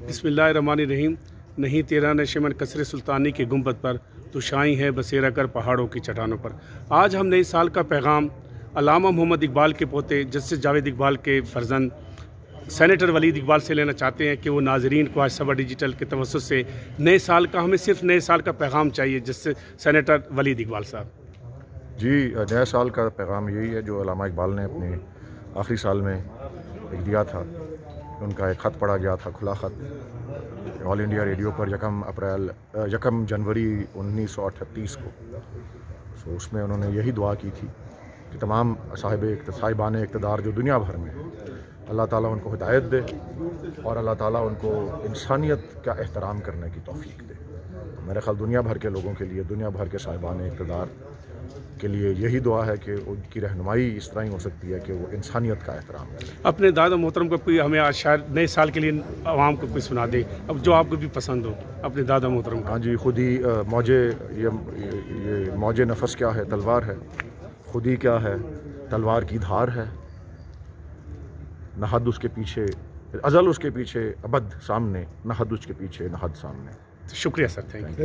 बिस्मिल्लाहिर्रहमानिर्रहीम। नहीं तेरा नशेमन कसरे सुल्तानी के गुंबद पर, तो शाई है बसेरा कर पहाड़ों की चट्टानों पर। आज हम नए साल का पैगाम अल्लामा मोहम्मद इकबाल के पोते जस्टिस जावेद इकबाल के फ़र्जंद सेनेटर वलीद इकबाल से लेना चाहते हैं कि वो नाजरीन को आज सबा डिजिटल के तवज्जुह से नए साल का, हमें सिर्फ नए साल का पैगाम चाहिए जिससे सेनेटर वलीद इकबाल साहब। जी, नया साल का पैगाम यही है जो अल्लामा इकबाल ने अपने आखिरी साल में एक दिया था। उनका एक ख़त पढ़ा गया था, खुला ख़त, ऑल इंडिया रेडियो पर 1 जनवरी 1938 को। सो उसमें उन्होंने यही दुआ की थी कि तमाम साहिबान इक़्तिदार जो दुनिया भर में, अल्लाह ताला उनको हिदायत दे और अल्लाह ताला उनको इंसानियत का एहतराम करने की तौफीक दे। तो मेरे ख़्याल दुनिया भर के लोगों के लिए, दुनिया भर के साहिबान इक़्तिदार के लिए यही दुआ है कि उनकी रहनुमाई इस तरह ही हो सकती है कि वो इंसानियत का एहतराम करें। अपने दादा मोहतरम को कोई हमें आज शायद नए साल के लिए आवाम को कोई सुना दे, अब जो आपको भी पसंद हो अपने दादा मोहतरम का। हाँ जी, खुद ही ये मौजे नफस क्या है, तलवार है, खुद ही क्या है, तलवार की धार है, न हद उसके पीछे, अज़ल उसके पीछे, अबद सामने, न हद उसके पीछे, न हद सामने। शुक्रिया सर, थैंक यू।